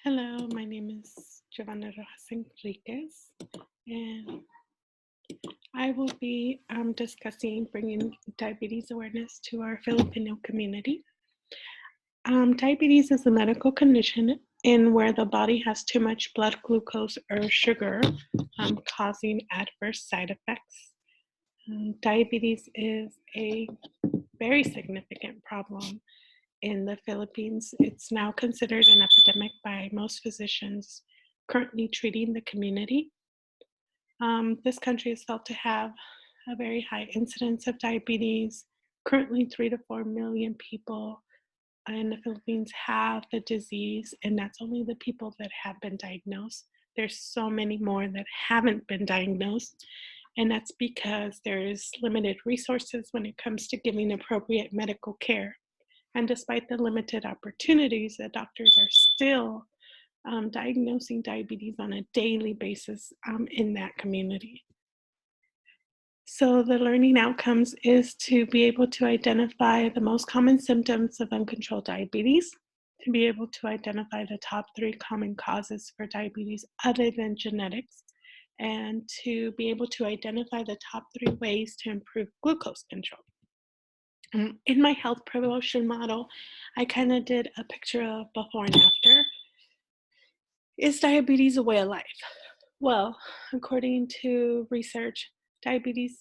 Hello, my name is Giovanna Rojas Enriquez, and I will be discussing bringing diabetes awareness to our Filipino community. Diabetes is a medical condition in where the body has too much blood glucose or sugar, causing adverse side effects. Diabetes is a very significant problem in the Philippines. It's now considered an epidemic by most physicians currently treating the community. This country is felt to have a very high incidence of diabetes. Currently, 3 to 4 million people in the Philippines have the disease, and that's only the people that have been diagnosed. There's so many more that haven't been diagnosed, and that's because there's limited resources when it comes to giving appropriate medical care. And despite the limited opportunities, the doctors are still diagnosing diabetes on a daily basis in that community. So the learning outcomes is to be able to identify the most common symptoms of uncontrolled diabetes, to be able to identify the top 3 common causes for diabetes other than genetics, and to be able to identify the top 3 ways to improve glucose control. In my health promotion model, I kind of did a picture of before and after. Is diabetes a way of life? Well, according to research, diabetes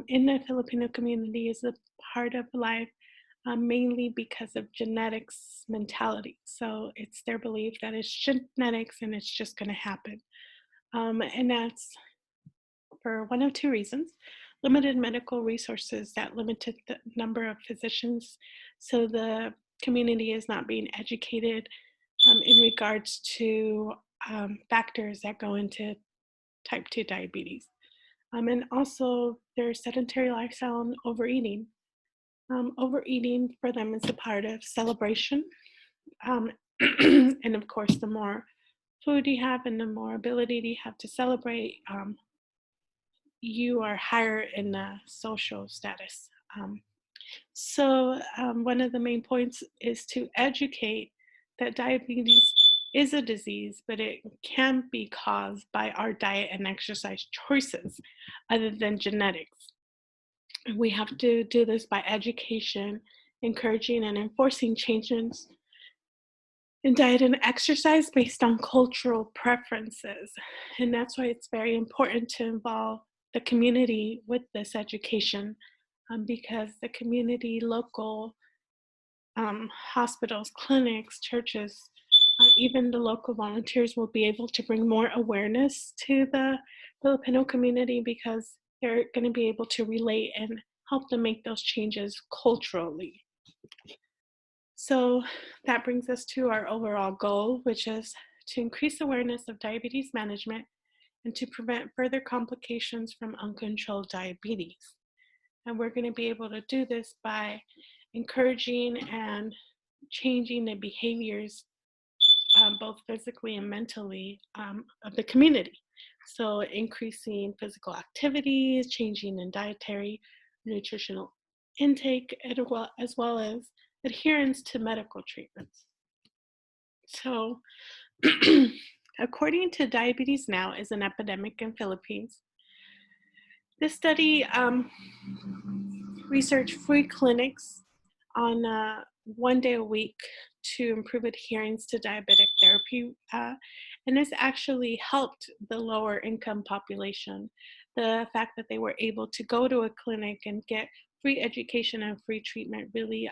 in the Filipino community is a part of life mainly because of genetics mentality. So it's their belief that it's genetics and it's just going to happen. And that's for one of 2 reasons: limited medical resources that limited the number of physicians. So the community is not being educated in regards to factors that go into type 2 diabetes. And also their sedentary lifestyle and overeating. Overeating for them is a part of celebration. Um, and of course, the more food you have and the more ability you have to celebrate, you are higher in the social status. One of the main points is to educate that diabetes is a disease, but it can be caused by our diet and exercise choices other than genetics. We have to do this by education, encouraging and enforcing changes in diet and exercise based on cultural preferences. And that's why it's very important to involve the community with this education, because the community, local hospitals, clinics, churches, even the local volunteers will be able to bring more awareness to the Filipino community because they're going to be able to relate and help them make those changes culturally. So that brings us to our overall goal, which is to increase awareness of diabetes management and to prevent further complications from uncontrolled diabetes. And we're going to be able to do this by encouraging and changing the behaviors, both physically and mentally, of the community. So increasing physical activities, changing in dietary, nutritional intake, as well as adherence to medical treatments. So according to Diabetes Now is an epidemic in Philippines. This study researched free clinics on 1 day a week to improve adherence to diabetic therapy. And this actually helped the lower income population. The fact that they were able to go to a clinic and get free education and free treatment really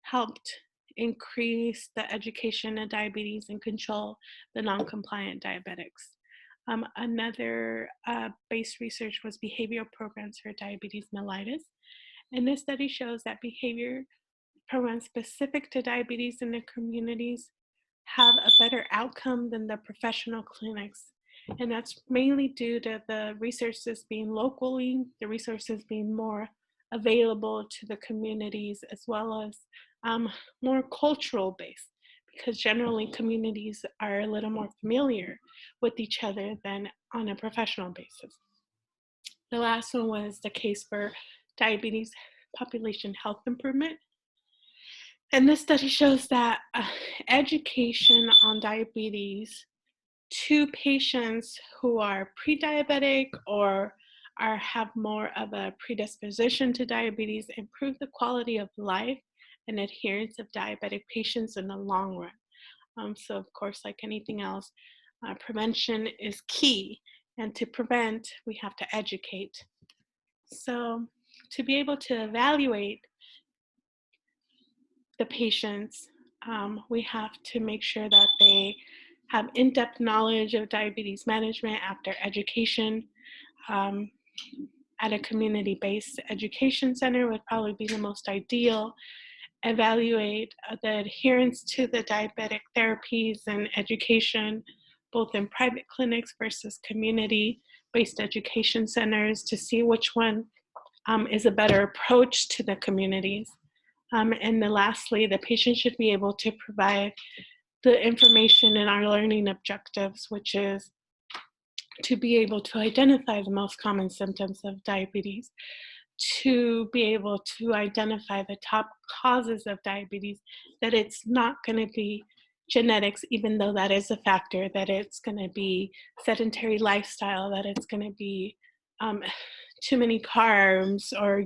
helped increase the education of diabetes and control the non-compliant diabetics. Another base research was behavioral programs for diabetes mellitus. And this study shows that behavior programs specific to diabetes in the communities have a better outcome than the professional clinics. And that's mainly due to the resources being locally, the resources being more available to the communities, as well as more cultural based, because generally communities are a little more familiar with each other than on a professional basis. The last one was the case for diabetes population health improvement. And this study shows that education on diabetes to patients who are pre-diabetic or have more of a predisposition to diabetes improve the quality of life and adherence of diabetic patients in the long run. So of course, like anything else, prevention is key. And to prevent, we have to educate. So to be able to evaluate the patients, we have to make sure that they have in-depth knowledge of diabetes management after education. Um, at a community-based education center would probably be the most ideal. Evaluate the adherence to the diabetic therapies and education, both in private clinics versus community-based education centers, to see which one is a better approach to the communities. And then lastly, the patient should be able to provide the information in our learning objectives, which is to be able to identify the most common symptoms of diabetes, to be able to identify the top causes of diabetes, that it's not going to be genetics, even though that is a factor, that it's going to be sedentary lifestyle, that it's going to be too many carbs or,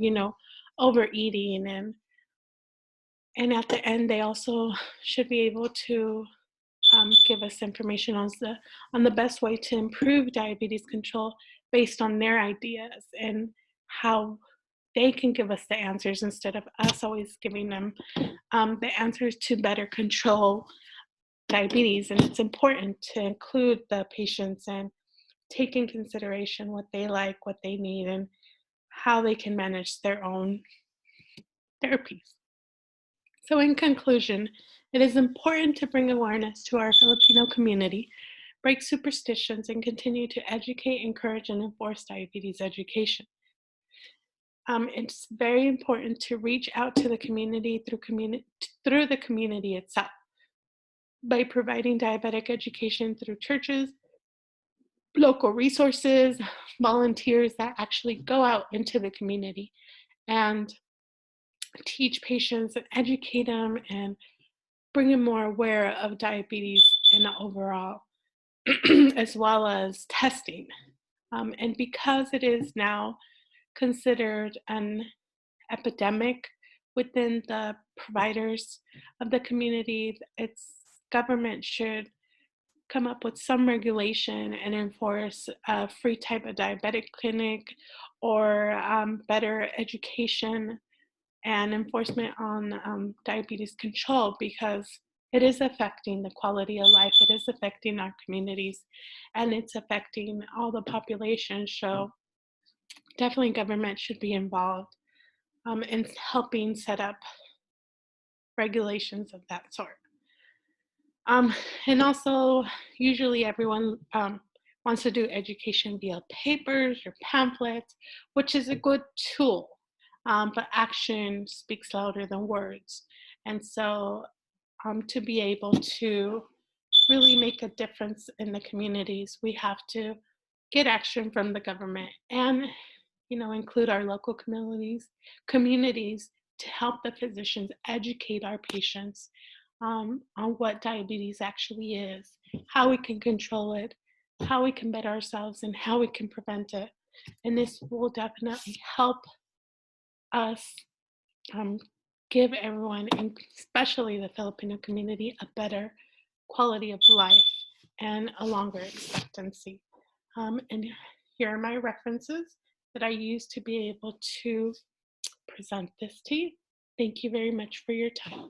overeating. And at the end, they also should be able to give us information on the best way to improve diabetes control based on their ideas and how they can give us the answers instead of us always giving them the answers to better control diabetes. And it's important to include the patients and take in consideration what they like, what they need, and how they can manage their own therapies. So in conclusion, it is important to bring awareness to our Filipino community, break superstitions, and continue to educate, encourage, and enforce diabetes education. It's very important to reach out to the community through the community itself by providing diabetic education through churches, local resources, volunteers that actually go out into the community and teach patients and educate them and bring them more aware of diabetes in overall, as well as testing. And because it is now considered an epidemic within the providers of the community, its government should come up with some regulation and enforce a free type of diabetic clinic or better education and enforcement on diabetes control, because it is affecting the quality of life, it is affecting our communities, and it's affecting all the population. So definitely government should be involved in helping set up regulations of that sort. Um, and also, usually everyone wants to do education via papers or pamphlets, which is a good tool, but action speaks louder than words. And so to be able to really make a difference in the communities, we have to get action from the government and include our local communities to help the physicians educate our patients on what diabetes actually is, how we can control it, how we can better ourselves, and how we can prevent it. And this will definitely help us give everyone, especially the Filipino community, a better quality of life and a longer expectancy. And here are my references that I use to be able to present this to you. Thank you very much for your time.